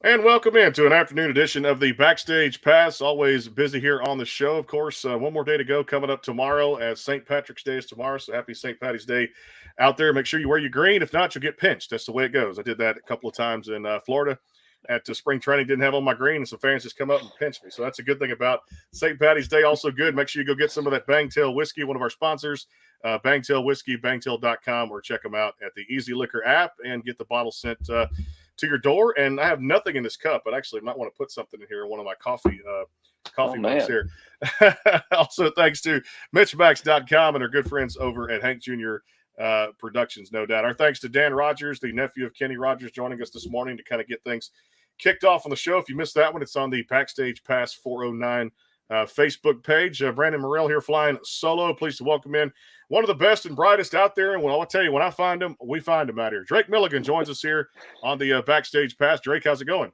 And welcome into an afternoon edition of the Backstage Pass. Always busy here on the show. Of course, one more day to go coming up tomorrow as St. Patrick's Day is tomorrow. So happy St. Patty's Day out there. Make sure you wear your green. If not, you'll get pinched. That's the way it goes. I did that a couple of times in Florida at spring training. Didn't have on my green, and some fans just come up and pinch me. So that's a good thing about St. Patty's Day. Also good. Make sure you go get some of that Bangtail Whiskey, one of our sponsors. Bangtail Whiskey, bangtail.com, or check them out at the Easy Liquor app and get the bottle sent to your door. And I have nothing in this cup, but actually might want to put something in here in one of my coffee mugs here. Also, thanks to MitchMacs.com and our good friends over at Hank Jr. Productions, no doubt. Our thanks to Dan Rogers, the nephew of Kenny Rogers, joining us this morning to kind of get things kicked off on the show. If you missed that one, it's on the Backstage Pass 409 Facebook page. Brandon Morrell here flying solo. Pleased to welcome in one of the best and brightest out there. And I'll tell you, when I find him, we find him out here. Drake Milligan joins us here on the Backstage Pass. Drake, how's it going?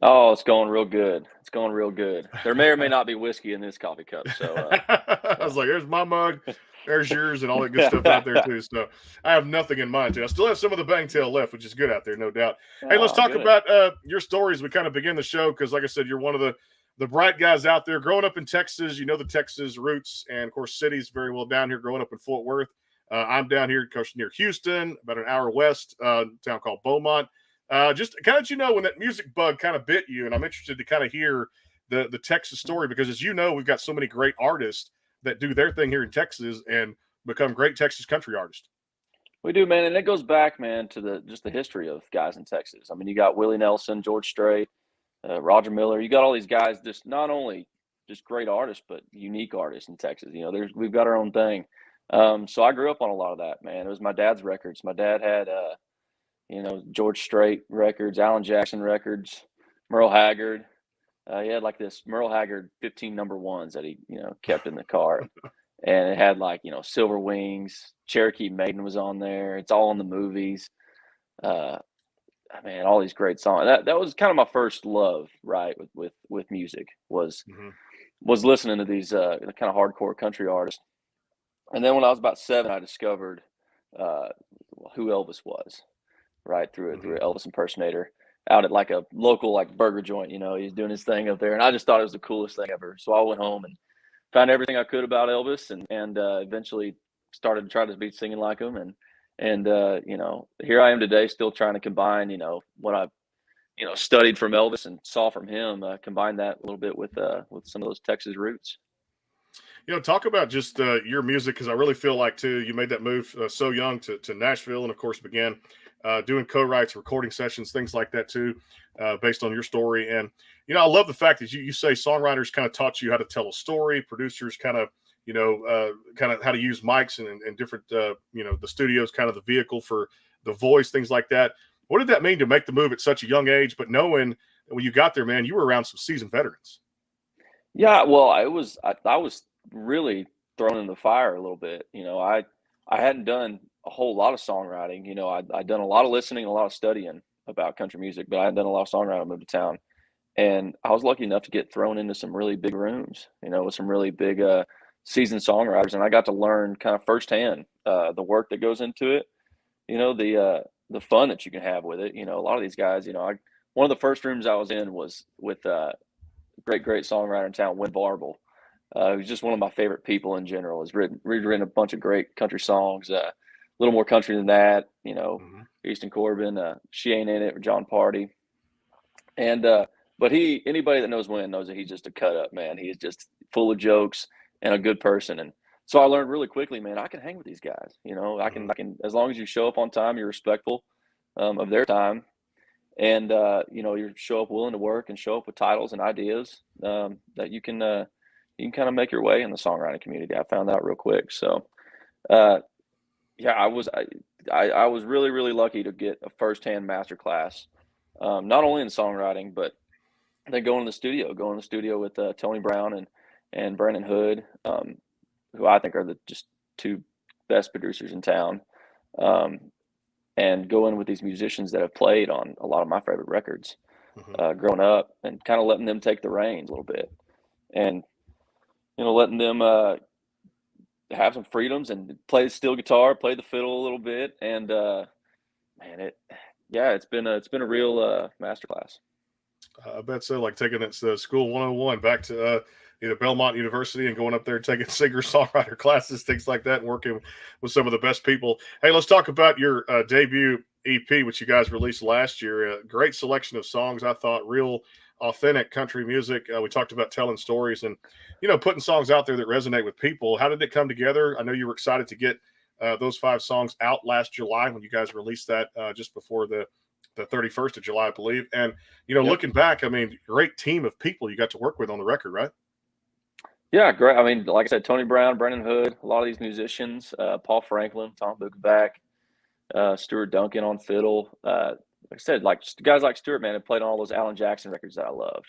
Oh, it's going real good. It's going real good. There may or may not be whiskey in this coffee cup. So I was like, there's my mug, there's yours, and all that good stuff out there too. So I have nothing in mind too. I still have some of the Bangtail left, which is good out there, no doubt. Hey, let's talk about your stories. We kind of begin the show because, like I said, you're one of the bright guys out there. Growing up in Texas, you know the Texas roots, and of course, cities very well down here. Growing up in Fort Worth, I'm down here, coast near Houston, about an hour west, town called Beaumont. Just kind of, when that music bug kind of bit you, and I'm interested to kind of hear the Texas story because, as you know, we've got so many great artists that do their thing here in Texas and become great Texas country artists. we do, man, and it goes back, man, to the history of guys in Texas. I mean, you got Willie Nelson, George Strait, Roger Miller. You got all these guys, just not only just great artists, but unique artists in Texas. You know, we've got our own thing. So I grew up on a lot of that, man. It was my dad's records. My dad had George Strait records, Alan Jackson records, Merle Haggard. He had like this Merle Haggard 15 number ones that he, kept in the car. And it had like, Silver Wings, Cherokee Maiden was on there. It's all in the movies. Uh, man, all these great songs. That was kind of my first love, right, with music was listening to these kind of hardcore country artists. And then when I was about 7, I discovered who Elvis was, right, through an Elvis impersonator out at like a local like burger joint. He's doing his thing up there, and I just thought it was the coolest thing ever. So I went home and found everything I could about Elvis, and eventually started to try to be singing like him, and here I am today, still trying to combine what I studied from Elvis and saw from him, combine that a little bit with some of those Texas roots. Talk about just your music, because I really feel like, too, you made that move so young to Nashville and, of course, began doing co-writes, recording sessions, things like that, too, based on your story. And, I love the fact that you say songwriters kind of taught you how to tell a story, producers kind of, kind of how to use mics and different, the studio's kind of the vehicle for the voice, things like that. What did that mean to make the move at such a young age, but knowing that when you got there, man, you were around some seasoned veterans? Yeah, well, I was really thrown in the fire a little bit. I hadn't done a whole lot of songwriting. I'd done a lot of listening, a lot of studying about country music, but I hadn't done a lot of songwriting. I moved to town, and I was lucky enough to get thrown into some really big rooms, with some really big seasoned songwriters, and I got to learn kind of firsthand the work that goes into it. The fun that you can have with it. A lot of these guys. One of the first rooms I was in was with great songwriter in town, Win Varble. He's just one of my favorite people in general. He's written a bunch of great country songs, a little more country than that, Easton Corbin, She Ain't In It, or John Party. And, but anybody that knows Win knows that he's just a cut up, man. He is just full of jokes and a good person. And so I learned really quickly, man, I can hang with these guys. I can, as long as you show up on time, you're respectful of their time. And, you show up willing to work and show up with titles and ideas that you can kind of make your way in the songwriting community. I found that real quick. So, I was really, really lucky to get a firsthand masterclass, not only in songwriting, but then going in the studio with Tony Brown and Brandon Hood, who I think are the just two best producers in town. And go in with these musicians that have played on a lot of my favorite records growing up, and kind of letting them take the reins a little bit, and letting them have some freedoms and play the steel guitar, play the fiddle a little bit, and man, it's been a real masterclass. I bet so. Like taking it to School 101 back to either Belmont University and going up there and taking singer-songwriter classes, things like that, and working with some of the best people. Hey, let's talk about your debut EP, which you guys released last year. A great selection of songs, I thought, real authentic country music. We talked about telling stories and, putting songs out there that resonate with people. How did it come together? I know you were excited to get those 5 songs out last July when you guys released that just before the 31st of July, I believe. And, Yep. looking back, I mean, great team of people you got to work with on the record, right? Yeah, great. I mean, like I said, Tony Brown, Brendan Hood, a lot of these musicians, Paul Franklin, Tom Buchback, Stuart Duncan on fiddle. Like I said, like guys like Stuart, man, have played on all those Alan Jackson records that I loved.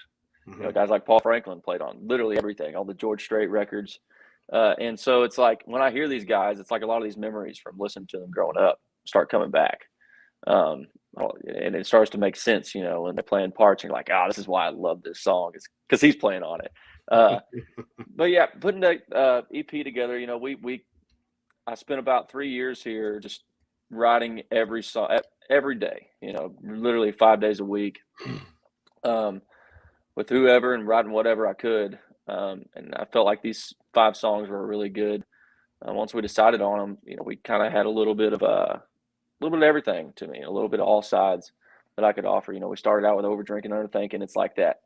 Mm-hmm. Guys like Paul Franklin played on literally everything, all the George Strait records. And so it's like when I hear these guys, it's like a lot of these memories from listening to them growing up start coming back. And it starts to make sense, when they're playing parts and you're like, this is why I love this song. It's because he's playing on it. But yeah, putting the EP together, I spent about 3 years here just writing every song every day, literally 5 days a week, with whoever and writing whatever I could. And I felt like these 5 songs were really good. Once we decided on them, we kind of had a little bit of everything to me, a little bit of all sides that I could offer. We started out with Over Drinking, Under Thinking. It's like that.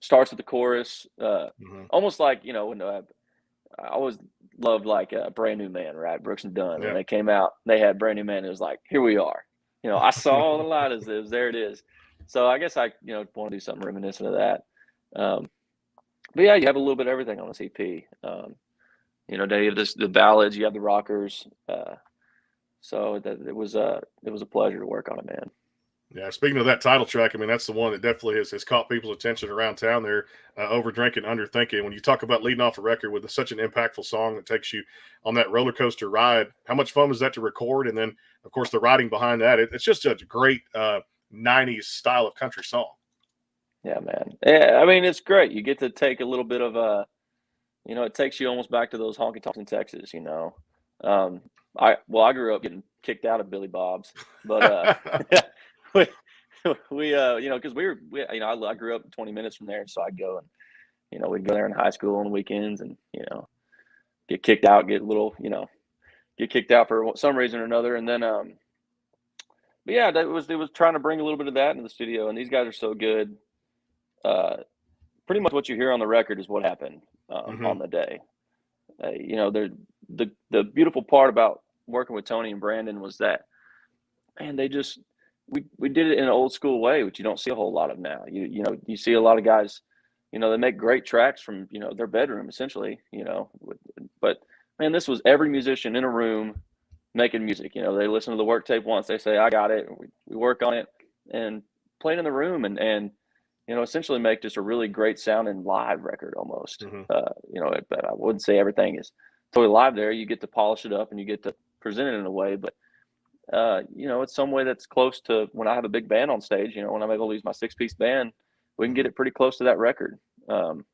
Starts with the chorus, almost like, when I always loved like Brand New Man, right? Brooks and Dunn. Yeah. When they came out, they had Brand New Man. It was like, here we are. I saw the light as it was, there it is. So I guess I, want to do something reminiscent of that. But yeah, you have a little bit of everything on this EP. They have the ballads, you have the rockers. So it was a pleasure to work on it, man. Yeah, speaking of that title track, I mean, that's the one that definitely has caught people's attention around town there, Over Drinking, Under Thinking. When you talk about leading off a record with such an impactful song that takes you on that roller coaster ride, how much fun was that to record? And then, of course, the writing behind that. It's just a great 90s style of country song. Yeah, man. Yeah, I mean, it's great. You get to take a little bit of it takes you almost back to those honky tonks in Texas, I grew up getting kicked out of Billy Bob's, but we because I grew up 20 minutes from there, so I'd go and we'd go there in high school on the weekends and get kicked out, get kicked out for some reason or another, and then but yeah, it was trying to bring a little bit of that into the studio, and these guys are so good. Pretty much what you hear on the record is what happened on the day. The beautiful part about working with Tony and Brandon was that, man, we did it in an old school way, which you don't see a whole lot of now. You see a lot of guys, they make great tracks from, their bedroom essentially, but man, this was every musician in a room making music. They listen to the work tape once, they say, I got it. We work on it and play it in the room and essentially make just a really great sounding live record almost. But I wouldn't say everything is totally live there. You get to polish it up and you get to present it in a way, but it's some way that's close to when I have a big band on stage, when I'm able to use my 6-piece band, we can get it pretty close to that record, to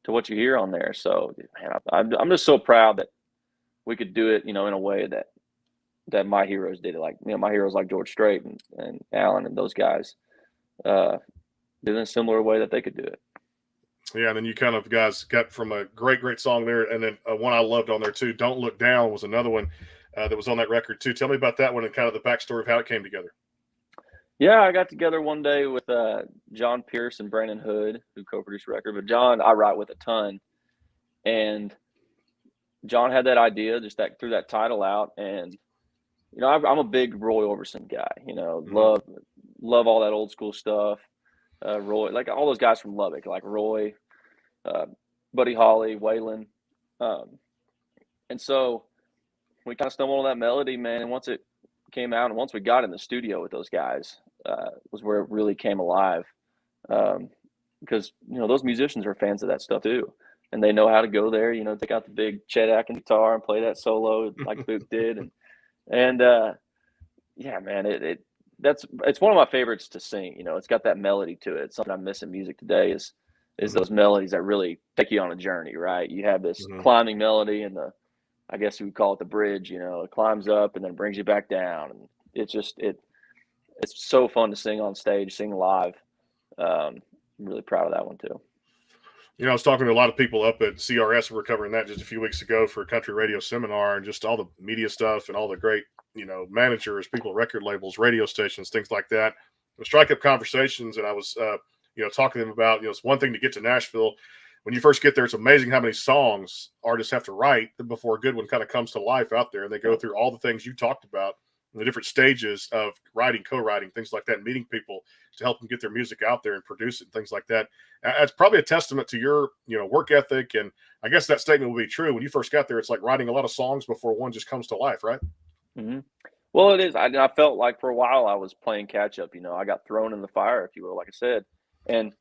what you hear on there. So, man, I'm just so proud that we could do it, in a way that my heroes did it. Like, my heroes like George Strait and Alan and those guys, did in a similar way that they could do it. Yeah, and then you kind of guys got from a great song there, and then one I loved on there too, Don't Look Down, was another one that was on that record too. Tell me about that one and kind of the backstory of how it came together. Yeah, I got together one day with John Pierce and Brandon Hood, who co-produced the record. But John, I write with a ton, and John had that idea, just that threw that title out, and I'm a big Roy Orbison guy. Love all that old school stuff. Roy, like all those guys from Lubbock, like Roy, Buddy Holly, Waylon, and so we kind of stumbled on that melody, man. And once it came out, and once we got in the studio with those guys, was where it really came alive. Because those musicians are fans of that stuff too, and they know how to go there. Take out the big Chet Atkins guitar and play that solo like Book did, and yeah, man, it's one of my favorites to sing. It's got that melody to it. It's something I miss in music today is those melodies that really take you on a journey, right? You have this climbing melody and I guess we would call it the bridge, it climbs up and then brings you back down. And it's so fun to sing on stage, sing live. I'm really proud of that one too. You know, I was talking to a lot of people up at CRS. We were covering that just a few weeks ago for a country radio seminar, and just all the media stuff and all the great, managers, people, record labels, radio stations, things like that. The strike up conversations, and I was, talking to them about, it's one thing to get to Nashville. When you first get there, it's amazing how many songs artists have to write before a good one kind of comes to life out there. And they go through all the things you talked about, the different stages of writing, co-writing, things like that, meeting people to help them get their music out there and produce it, and things like that. It's probably a testament to your, work ethic. And I guess that statement will be true. When you first got there, it's like writing a lot of songs before one just comes to life, right? Mm-hmm. Well, it is. I felt like for a while I was playing catch up. I got thrown in the fire, if you will, like I said, and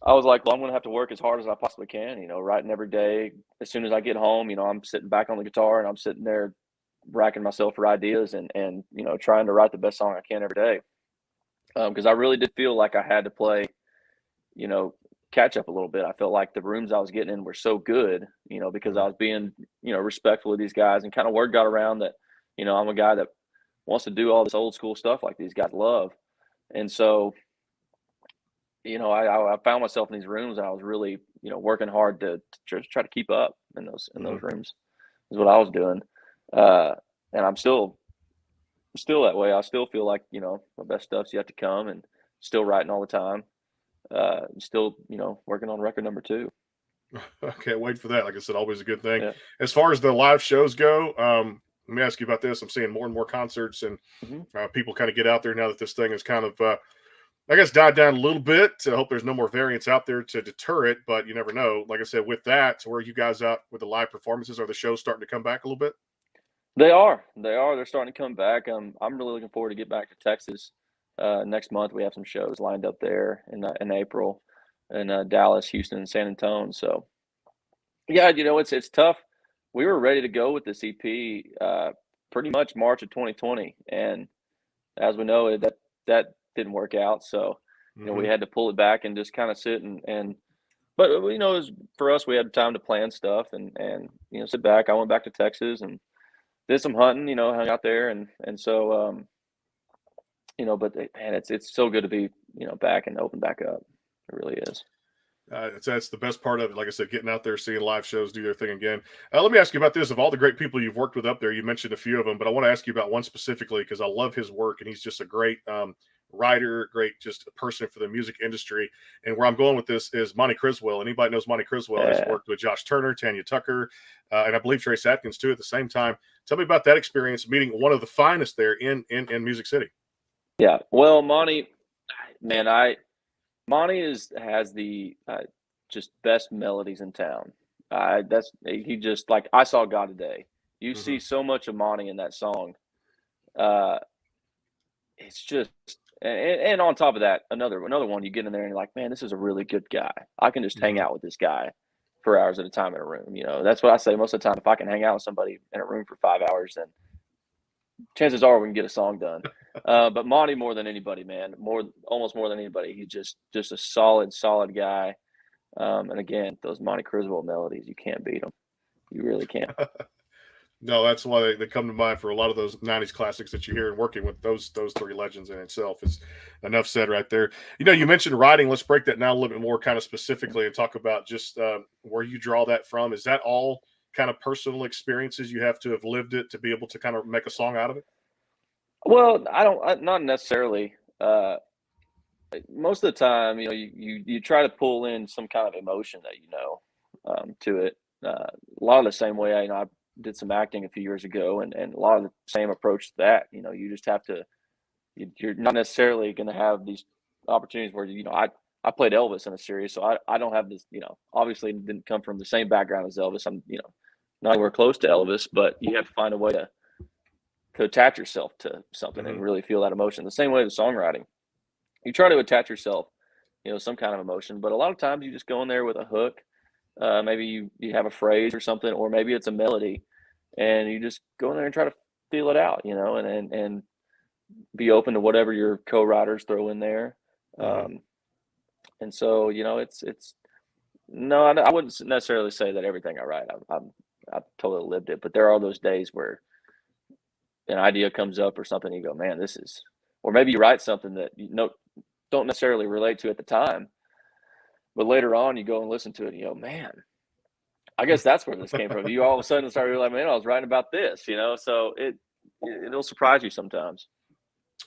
I was like, well, I'm going to have to work as hard as I possibly can. Writing every day. As soon as I get home, I'm sitting back on the guitar and I'm sitting there racking myself for ideas and trying to write the best song I can every day. Because I really did feel like I had to play, catch up a little bit. I felt like the rooms I was getting in were so good, because I was being, respectful of these guys, and kind of word got around that, I'm a guy that wants to do all this old school stuff like these guys love. And so, I found myself in these rooms, and I was really, working hard to just try to keep up in those rooms is what I was doing. And I'm still that way. I still feel like, my best stuff's yet to come, and still writing all the time. Still, working on record number 2. I can't wait for that. Like I said, always a good thing. Yeah. As far as the live shows go, let me ask you about this. I'm seeing more and more concerts, and people kind of get out there now that this thing is kind of, I guess, died down a little bit. I hope there's no more variants out there to deter it, but you never know. Like I said, with that, where are you guys at with the live performances? Are the shows starting to come back a little bit? They are. They're starting to come back. I'm really looking forward to get back to Texas. Next month we have some shows lined up there in April, in Dallas, Houston, and San Antonio. So yeah, it's tough. We were ready to go with this EP pretty much March of 2020, and as we know, that didn't work out. So we had to pull it back and just kind of sit and. But it was, for us, we had time to plan stuff and sit back. I went back to Texas and did some hunting, hung out there, and so but man, it's so good to be back and open back up. It really is. That's the best part of it. Like I said, getting out there, seeing live shows do their thing again. Let me ask you about this. Of all the great people you've worked with up there, you mentioned a few of them, but I want to ask you about one specifically because I love his work, and he's just a great writer, great just a person for the music industry. And where I'm going with this is Monty Criswell. Anybody knows Monty Criswell? Yeah. He's worked with Josh Turner, Tanya Tucker, and I believe Trace Atkins too at the same time. Tell me about that experience meeting one of the finest there in Music City. Yeah, well, Monty, man, Monty has the just best melodies in town. He just, like, I Saw God Today. You see so much of Monty in that song. It's just, and on top of that, another one, you get in there and you're like, man, this is a really good guy. I can just hang out with this guy for hours at a time in a room. That's what I say most of the time. If I can hang out with somebody in a room for 5 hours, then chances are we can get a song done. But Monty, more than anybody, man, almost more than anybody, he's just a solid guy. And again, those Monty Criswell melodies, you can't beat them. You really can't. No, that's why they come to mind for a lot of those 90s classics that you hear, and working with those three legends in itself is enough said right there. You mentioned writing. Let's break that down a little bit more kind of specifically and talk about just where you draw that from. Is that all kind of personal experiences you have to have lived it to be able to kind of make a song out of it? Well, not necessarily. Most of the time, you try to pull in some kind of emotion that to it. A lot of the same way I did some acting a few years ago, and a lot of the same approach to that. You just have to. You're not necessarily going to have these opportunities where I played Elvis in a series, so I don't have this. Obviously didn't come from the same background as Elvis. I'm not anywhere close to Elvis, but you have to find a way to attach yourself to something and really feel that emotion. The same way with songwriting, you try to attach yourself, some kind of emotion, but a lot of times you just go in there with a hook. Maybe you have a phrase or something, or maybe it's a melody, and you just go in there and try to feel it out, and be open to whatever your co-writers throw in there. And so, it's no, I wouldn't necessarily say that everything I write, I've totally lived it, but there are those days where an idea comes up or something, you go, man, this is, or maybe you write something that don't necessarily relate to at the time. But later on, you go and listen to it, and you go, man, I guess that's where this came from. You all of a sudden started like, man, I was writing about this, So it'll surprise you sometimes.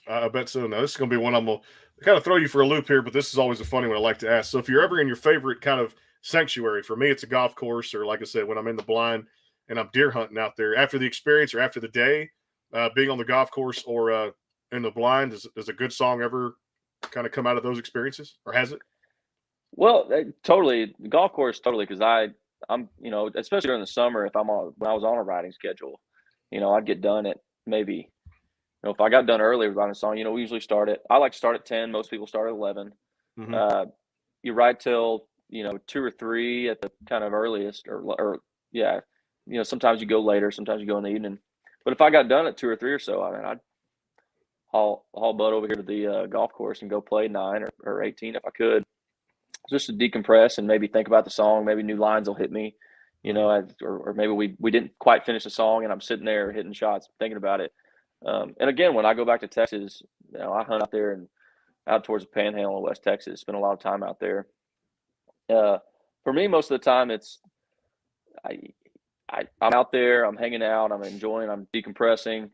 I bet so. Now, this is going to be one I'm going to kind of throw you for a loop here, but this is always a funny one I like to ask. So, if you're ever in your favorite kind of sanctuary, for me, it's a golf course, or like I said, when I'm in the blind and I'm deer hunting out there, after the experience or after the day, being on the golf course or in the blind, does a good song ever kind of come out of those experiences, or has it? Well, totally, the golf course, totally, because I'm, especially during the summer, when I was on a writing schedule, I'd get done at maybe, if I got done early writing a song, we usually I like to start at 10. Most people start at 11. Mm-hmm. You write till, 2 or 3 at the kind of earliest, or yeah, sometimes you go later, sometimes you go in the evening. But if I got done at 2 or 3 or so, I mean, I'd haul butt over here to the golf course and go play 9 or 18 if I could, just to decompress and maybe think about the song. Maybe new lines will hit me, or maybe we didn't quite finish the song and I'm sitting there hitting shots, thinking about it. And again, when I go back to Texas, I hunt out there and out towards the Panhandle of West Texas, spend a lot of time out there. For me, most of the time, it's I'm out there, I'm hanging out, I'm enjoying, I'm decompressing,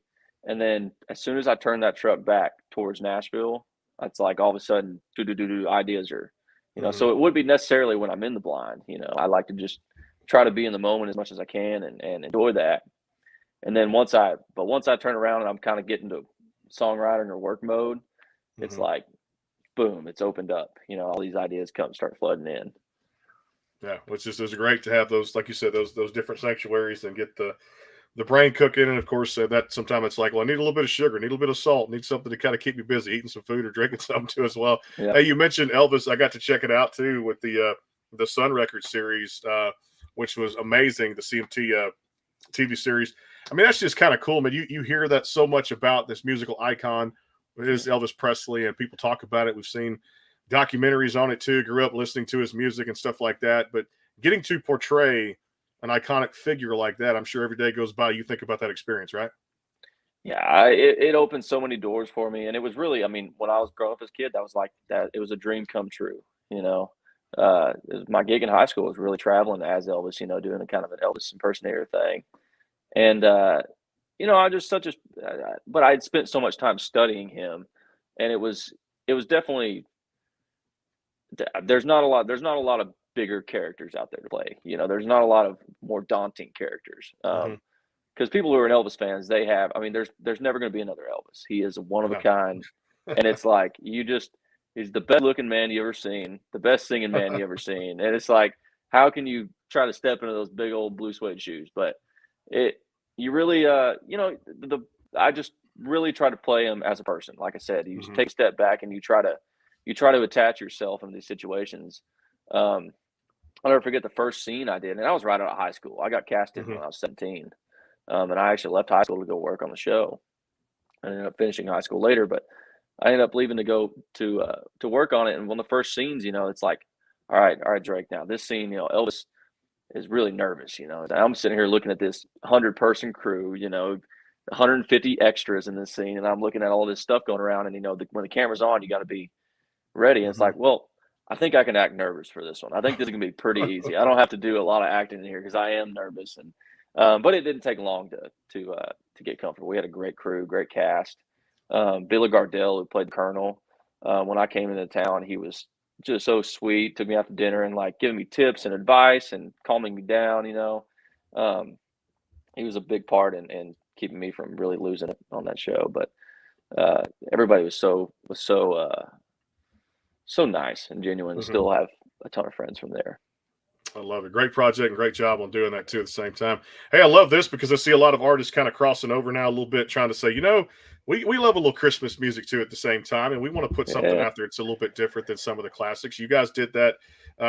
and then as soon as I turn that truck back towards Nashville, it's like all of a sudden, ideas are, Mm-hmm. So it would be necessarily when I'm in the blind. I like to just try to be in the moment as much as I can and enjoy that. And then once I turn around and I'm kind of getting to songwriting or work mode, it's Mm-hmm. like, boom, it's opened up. All these ideas start flooding in. Yeah, which is great to have those, like you said, those different sanctuaries and get the brain cooking. And of course, that sometimes it's like, well, I need a little bit of sugar, need a little bit of salt, need something to kind of keep me busy, eating some food or drinking something too as well. Yeah. Hey, you mentioned Elvis. I got to check it out too with the Sun Record series, which was amazing. The CMT TV series. I mean, that's just kind of cool. I mean, you hear that so much about this musical icon. It is Elvis Presley, and people talk about it. We've seen documentaries on it too. Grew up listening to his music and stuff like that. But getting to portray an iconic figure like that, I'm sure every day goes by, you think about that experience, right? Yeah, it opened so many doors for me, and it was really, I mean, when I was growing up as a kid, that was like that. It was a dream come true. My gig in high school was really traveling as Elvis, doing a kind of an Elvis impersonator thing, and I just but I had spent so much time studying him, and it was definitely there's not a lot of bigger characters out there to play. There's not a lot of more daunting characters. Mm-hmm. Because people who are Elvis fans, I mean, there's never going to be another Elvis. He is a one of a No. kind, and it's like he's the best looking man you ever seen, the best singing man you ever seen, and it's like, how can you try to step into those big old blue suede shoes? But you really, I just really try to play him as a person. Like I said, you Mm-hmm. take a step back and you try to attach yourself in these situations. I'll never forget the first scene I did, and I was right out of high school. I got casted Mm-hmm. when I was 17. And I actually left high school to go work on the show. I ended up finishing high school later, but I ended up leaving to go to work on it. And one of the first scenes, it's like, all right, Drake. Now this scene, Elvis is really nervous. And I'm sitting here looking at this 100-person crew, 150 extras in this scene, and I'm looking at all this stuff going around. And when the camera's on, you got to be ready. And it's Mm-hmm. like, well, I think I can act nervous for this one. I think this is gonna be pretty easy. I don't have to do a lot of acting in here because I am nervous. And but it didn't take long to get comfortable. We had a great crew, great cast. Billy Gardell, who played the Colonel, when I came into town, he was just so sweet. Took me out to dinner and like giving me tips and advice and calming me down. He was a big part in keeping me from really losing it on that show. But everybody was so nice and genuine. Mm-hmm. Still have a ton of friends from there. I love it. Great project and great job on doing that too at the same time. Hey, I love this because I see a lot of artists kind of crossing over now a little bit, trying to say, we love a little Christmas music too at the same time, and we want to put something out there that's a little bit different than some of the classics. You guys did that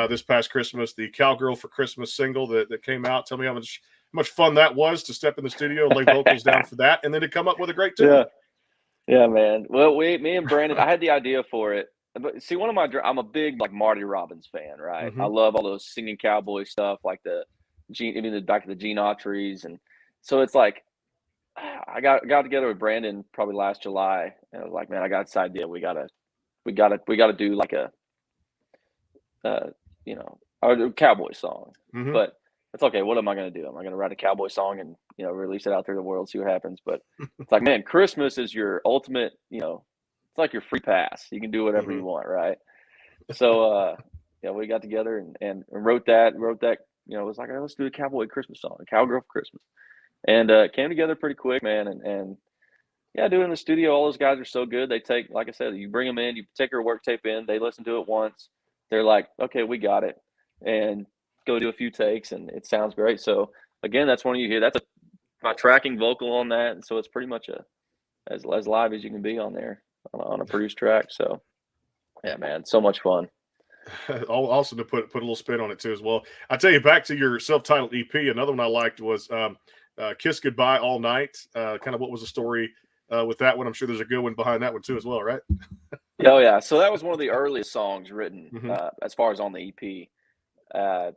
this past Christmas, the Cowgirl for Christmas single that came out. Tell me how much fun that was to step in the studio, lay vocals down for that, and then to come up with a great tune. Yeah, man. Well, me and Brandon, I had the idea for it. But see, I'm a big like Marty Robbins fan, right? Mm-hmm. I love all those singing cowboy stuff, like the back of the Gene Autry's, and so it's like I got together with Brandon probably last July, and I was like, man, I got this idea. We gotta we gotta do like a a cowboy song. Mhm. But it's okay. What am I going to do? Am I going to write a cowboy song and, release it out there to the world, see what happens? But it's like, man, Christmas is your ultimate, it's like your free pass. You can do whatever you want, right? So, we got together and wrote that, it was like, let's do a cowboy Christmas song, a cowgirl for Christmas. And it came together pretty quick, man. And yeah, do it in the studio. All those guys are so good. They take, like I said, you bring them in, you take your work tape in, they listen to it once. They're like, okay, we got it. And go do a few takes and it sounds great. So again, that's when you hear that's my tracking vocal on that. And so it's pretty much as live as you can be on there on a produced track. So yeah, man, so much fun. Also to put a little spin on it too as well. I tell you, back to your self-titled EP, another one I liked was Kiss Goodbye All Night. Kind of what was the story with that one? I'm sure there's a good one behind that one too as well, right? Oh yeah. So that was one of the earliest songs written as far as on the EP.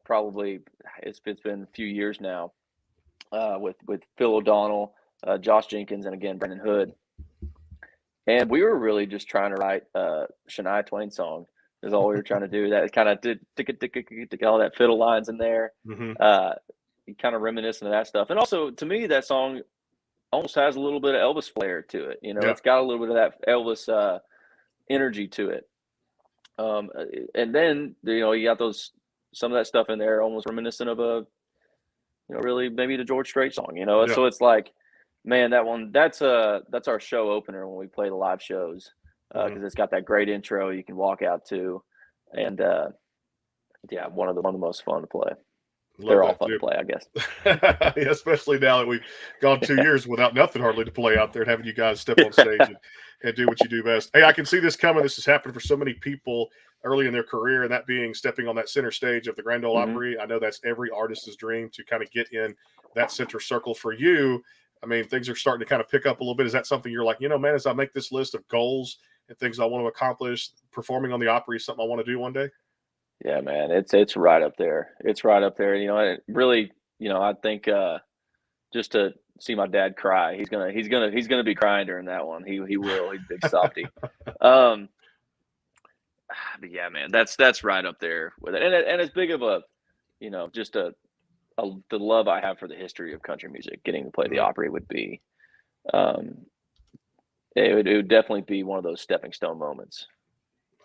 Probably it's been a few years now with Phil O'Donnell, Josh Jenkins, and again Brendan Hood. And we were really just trying to write Shania Twain song. Is all we were trying to do. That kind of did all that fiddle lines in there. Kind of reminiscent of that stuff. And also to me, that song almost has a little bit of Elvis flair to it. It's got a little bit of that Elvis energy to it. And then you got some of that stuff in there almost reminiscent of a really maybe the George Strait song, So it's like, man, that's our show opener when we play the live shows because it's got that great intro you can walk out to, and one of the most fun to play. They're all fun to play, I guess. Yeah, especially now that we've gone 2 years without nothing hardly to play out there, and having you guys step on stage and do what you do best. Hey, I can see this coming. This has happened for so many people early in their career, and that being stepping on that center stage of the Grand Ole Opry. I know that's every artist's dream to kind of get in that center circle. For you, I mean, things are starting to kind of pick up a little bit. Is that something you're like, man, as I make this list of goals and things I want to accomplish, performing on the Opry is something I want to do one day? Yeah, man, it's right up there. It's right up there. It really, I think just to see my dad cry, he's gonna be crying during that one. He will. He's a big softy. But yeah, man, that's right up there with it. And as big of a, just the love I have for the history of country music, getting to play the Opry would be, it would definitely be one of those stepping stone moments.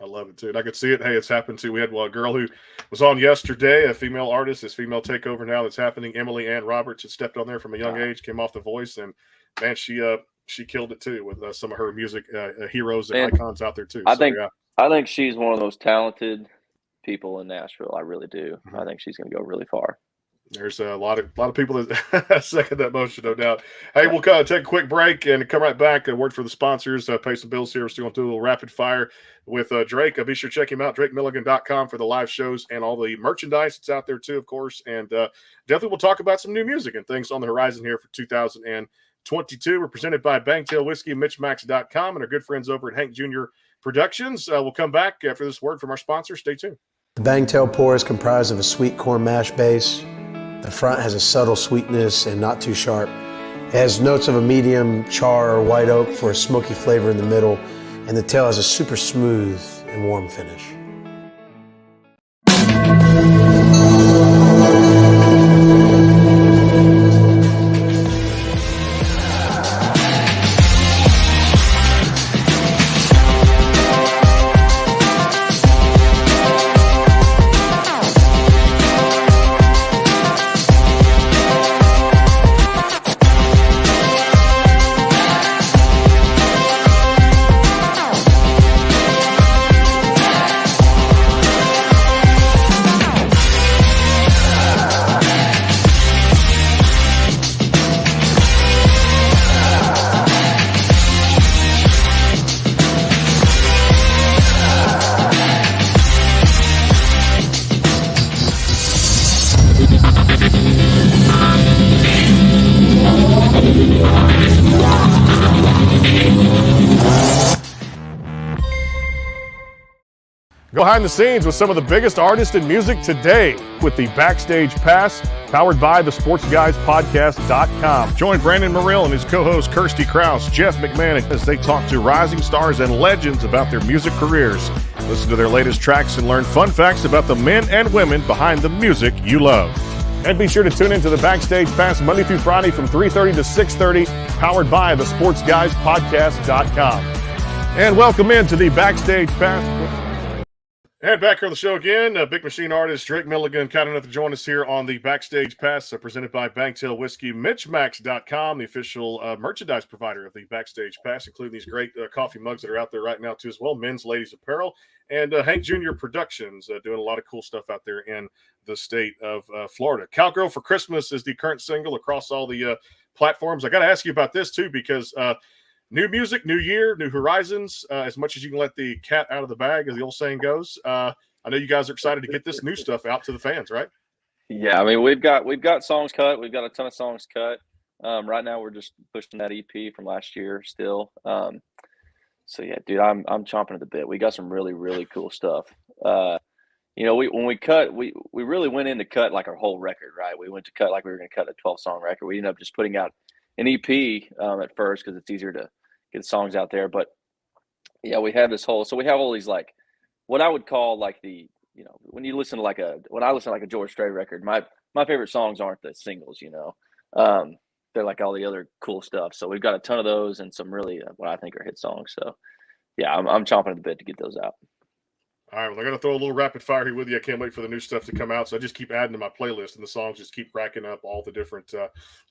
I love it too. And I could see it. Hey, it's happened too. We had a girl who was on yesterday, a female artist, this female takeover now that's happening. Emily Ann Roberts had stepped on there from a young age, came off The Voice, and man, she killed it too with some of her music heroes and icons out there too. I think she's one of those talented people in Nashville. I really do. I think she's going to go really far. There's a lot of people that second that motion, no doubt. Hey, we'll take a quick break and come right back. A word for the sponsors. Pay some bills here. We're still going to do a little rapid fire with Drake. Be sure to check him out, DrakeMilligan.com, for the live shows and all the merchandise that's out there too, of course. And definitely we'll talk about some new music and things on the horizon here for 2022. We're presented by Bangtail Whiskey, MitchMacs.com, and our good friends over at Hank Jr. Productions. We'll come back after this word from our sponsor. Stay tuned. The Bangtail pour is comprised of a sweet corn mash base. The front has a subtle sweetness and not too sharp. It has notes of a medium char or white oak for a smoky flavor in the middle, and the tail has a super smooth and warm finish. Go behind the scenes with some of the biggest artists in music today with the Backstage Pass, powered by the SportsGuysPodcast.com. Join Brandon Morrill and his co-host Kirsty Krause, Jeff McMahon, as they talk to rising stars and legends about their music careers. Listen to their latest tracks and learn fun facts about the men and women behind the music you love. And be sure to tune into the Backstage Pass Monday through Friday from 3:30 to 6:30, powered by the SportsGuysPodcast.com. And welcome into the Backstage Pass. And back here on the show again, Big Machine artist Drake Milligan, kind enough to join us here on the Backstage Pass, presented by Bangtail Whiskey, MitchMacs.com, the official merchandise provider of the Backstage Pass, including these great coffee mugs that are out there right now too as well, men's, ladies apparel, and Hank Jr. Productions, doing a lot of cool stuff out there in the state of Florida. Cowgirl for Christmas is the current single across all the platforms. I got to ask you about this too, because new music, new year, new horizons. As much as you can let the cat out of the bag, as the old saying goes. I know you guys are excited to get this new stuff out to the fans, right? Yeah, I mean we've got songs cut. We've got a ton of songs cut. Right now we're just pushing that EP from last year still. So yeah, dude, I'm chomping at the bit. We got some really, really cool stuff. When we cut, we really went in to cut like our whole record, right? We went to cut like we were going to cut a 12-song record. We ended up just putting out an EP at first because it's easier to get songs out there. But yeah, we have so we have all these like what I would call like when you listen to when I listen to like a George Strait record, my favorite songs aren't the singles, they're like all the other cool stuff. So we've got a ton of those and some really what I think are hit songs. So yeah, I'm chomping at the bit to get those out. All right, well, I'm going to throw a little rapid fire here with you. I can't wait for the new stuff to come out. So I just keep adding to my playlist, and the songs just keep racking up all the different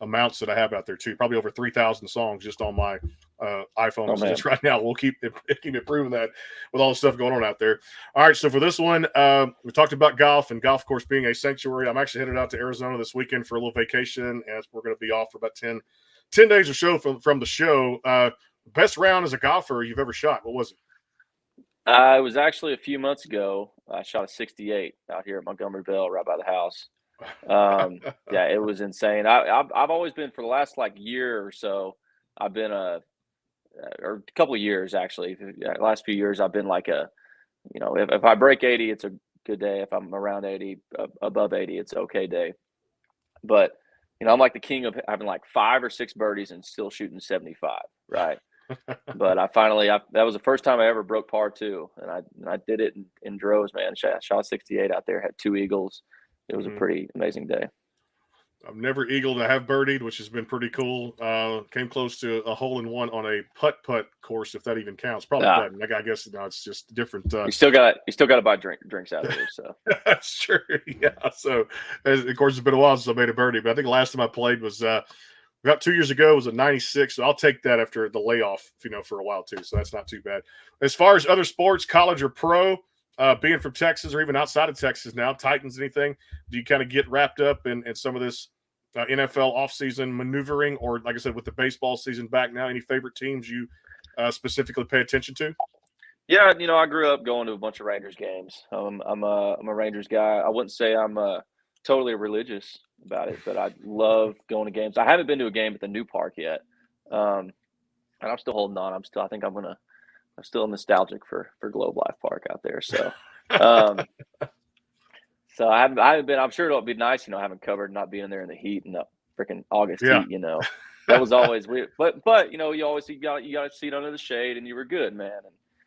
amounts that I have out there, too. Probably over 3,000 songs just on my iPhone just right now. We'll keep improving that with all the stuff going on out there. All right, so for this one, we talked about golf, and golf, of course, being a sanctuary. I'm actually headed out to Arizona this weekend for a little vacation, as we're going to be off for about 10 days or so from the show. Best round as a golfer you've ever shot, what was it? It was actually a few months ago. I shot a 68 out here at Montgomery Bell, right by the house. Yeah, it was insane. I've always been, for the last year or so, I've been or a couple of years actually. The last few years, I've been if I break 80, it's a good day. If I'm around 80, above 80, it's an okay day. But I'm like the king of having 5 or 6 birdies and still shooting 75, right? But that was the first time I ever broke par 2, and I did it in droves, man. I shot 68 out there, had 2 eagles. It was a pretty amazing day. I've never eagled. I have birdied, which has been pretty cool. Came close to a hole-in-one on a putt-putt course, if that even counts. Probably doesn't. I guess it's just different. You still got to buy drinks out of there. So that's true. Yeah. So of course it's been a while since I made a birdie, but I think the last time I played was about 2 years ago. It was a 96. So I'll take that after the layoff, for a while too. So that's not too bad. As far as other sports, college or pro, being from Texas or even outside of Texas now, Titans, anything, do you kind of get wrapped up in some of this NFL offseason maneuvering, or like I said, with the baseball season back now, any favorite teams you specifically pay attention to? Yeah, I grew up going to a bunch of Rangers games. I'm a Rangers guy. I wouldn't say I'm totally religious about it, but I love going to games. I haven't been to a game at the new park yet, and I'm still holding on. I'm still nostalgic for Globe Life Park out there. So, so I haven't been. I'm sure it'll be nice, having covered, not being there in the heat and the freaking August heat. That was always weird. But you got a seat under the shade, and you were good, man.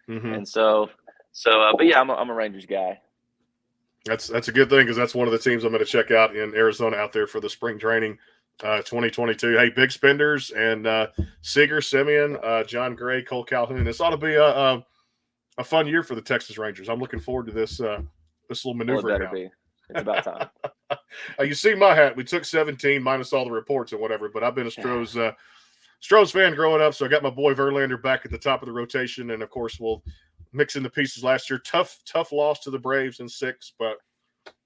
And so, but yeah, I'm a Rangers guy. That's a good thing, because that's one of the teams I'm going to check out in Arizona out there for the spring training 2022. Hey, big spenders and Seager, Simeon, John Gray, Cole Calhoun. This ought to be a fun year for the Texas Rangers. I'm looking forward to this little maneuver. Well, it better be. It's about time. You see my hat. We took 17 minus all the reports and whatever, but I've been a Stros fan growing up, so I got my boy Verlander back at the top of the rotation, and of course we'll mix in the pieces last year. Tough loss to the Braves in 6, but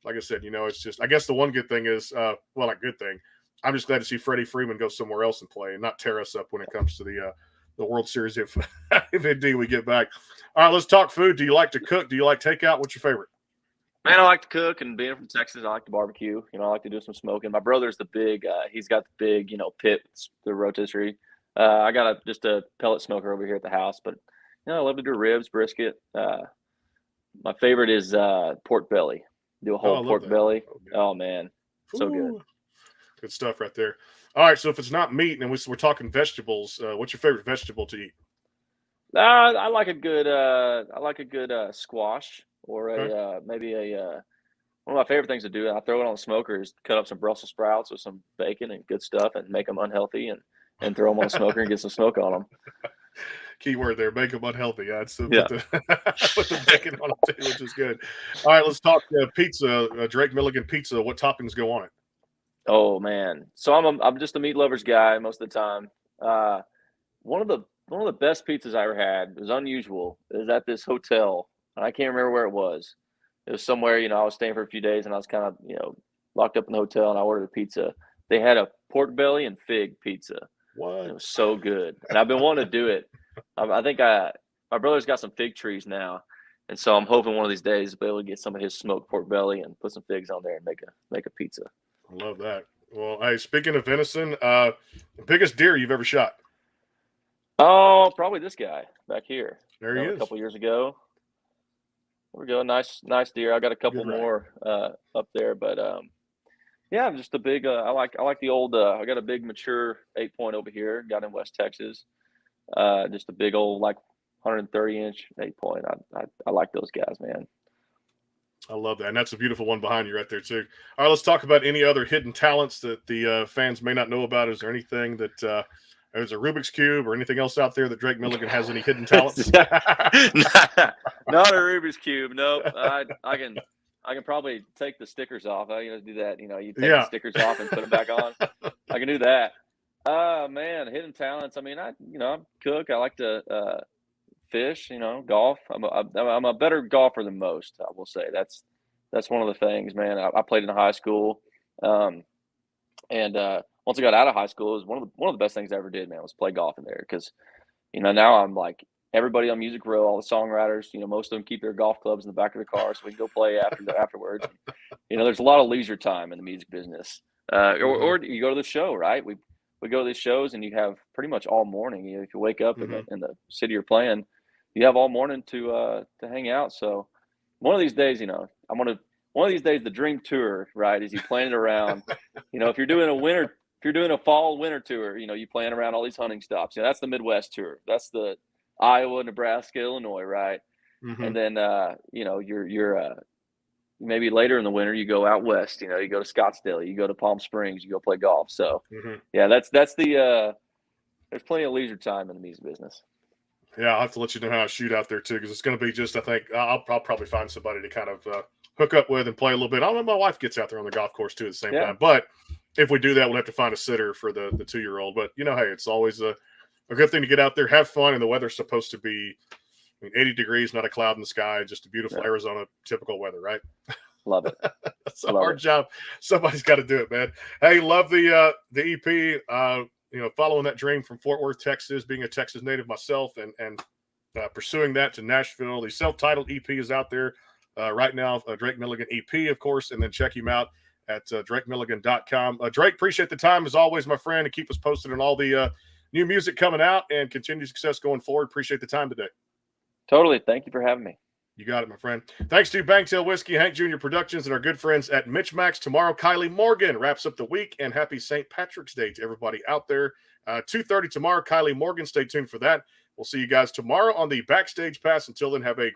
like I said, it's just, I guess the one good thing is, not good thing, I'm just glad to see Freddie Freeman go somewhere else and play and not tear us up when it comes to the World Series if indeed we get back. All right, let's talk food. Do you like to cook? Do you like takeout? What's your favorite? Man, I like to cook, and being from Texas, I like to barbecue. I like to do some smoking. My brother's the big, he's got the big, pit, the rotisserie. I got just a pellet smoker over here at the house, but I love to do ribs, brisket. My favorite is pork belly. Do a whole pork belly. Oh man, so good. Good stuff right there. All right, so if it's not meat and we're talking vegetables, what's your favorite vegetable to eat? I like a good squash or maybe one of my favorite things to do. And I throw it on the smoker is cut up some Brussels sprouts with some bacon and good stuff and make them unhealthy and throw them on the smoker and get some smoke on them. Key word there, make them unhealthy. I'd still Yeah. put the bacon on it too, which is good. All right, let's talk pizza. Drake Milligan pizza. What toppings go on it? Oh man, so I'm just a meat lovers guy most of the time. One of the best pizzas I ever had, it was unusual. It was at this hotel, and I can't remember where it was. It was somewhere, I was staying for a few days, and I was kind of, locked up in the hotel, and I ordered a pizza. They had a pork belly and fig pizza. What? It was so good, and I've been wanting to do it. I think my brother's got some fig trees now, and so I'm hoping one of these days to be able to get some of his smoked pork belly and put some figs on there and make a pizza. I love that. Well, hey, speaking of venison, the biggest deer you've ever shot? Oh, probably this guy back here. There he is. A couple years ago. There we go. Nice deer. I got a couple more up there, but yeah, I'm just a big. I like the old. I got a big mature 8-point over here. Got in West Texas. Just a big old 130-inch 8-point. I like those guys, man. I love that, and that's a beautiful one behind you right there too. All right, let's talk about any other hidden talents that the fans may not know about. Is there anything that there's a Rubik's Cube or anything else out there that Drake Milligan has any hidden talents? Not a Rubik's Cube. Nope. I can probably take the stickers off. I can do that. You take the stickers off and put them back on. I can do that. Man, hidden talents. I mean, I cook. I like to fish. Golf. I'm a better golfer than most. I will say that's one of the things, man. I played in high school, and once I got out of high school, it was one of the best things I ever did, man, was play golf in there. Because, now I'm like everybody on Music Row, all the songwriters, most of them keep their golf clubs in the back of their car so we can go play afterwards. There's a lot of leisure time in the music business. Or you go to the show, right? We go to these shows and you have pretty much all morning. If you wake up in the city you're playing, you have all morning to hang out. So one of these days, one of these days, the dream tour, right, is you plan it around, if you're doing a fall winter tour, you plan around all these hunting stops. That's the Midwest tour. That's the Iowa, Nebraska, Illinois, right? And then, you're maybe later in the winter, you go out west, you go to Scottsdale, you go to Palm Springs, you go play golf. So yeah, that's the, there's plenty of leisure time in the music business. Yeah, I'll have to let you know how I shoot out there too, because it's going to be I think I'll probably find somebody to kind of hook up with and play a little bit. I don't know if my wife gets out there on the golf course too at the same time, but if we do that, we'll have to find a sitter for the 2-year-old. But hey, it's always a good thing to get out there, have fun, and the weather's supposed to be 80 degrees, not a cloud in the sky, just a beautiful Arizona typical weather, right? Love it. It's a hard job. Somebody's got to do it, man. Hey, love the EP. Following that dream from Fort Worth, Texas, being a Texas native myself, and pursuing that to Nashville. The self-titled EP is out there right now. Drake Milligan EP, of course, and then check him out at drakemilligan.com. Drake, appreciate the time as always, my friend, and keep us posted on all the new music coming out and continued success going forward. Appreciate the time today. Totally. Thank you for having me. You got it, my friend. Thanks to Bangtail Whiskey, Hank Jr. Productions, and our good friends at MitchMacs. Tomorrow, Kylie Morgan wraps up the week, and happy St. Patrick's Day to everybody out there. 2:30 tomorrow, Kylie Morgan. Stay tuned for that. We'll see you guys tomorrow on the Backstage Pass. Until then, have a great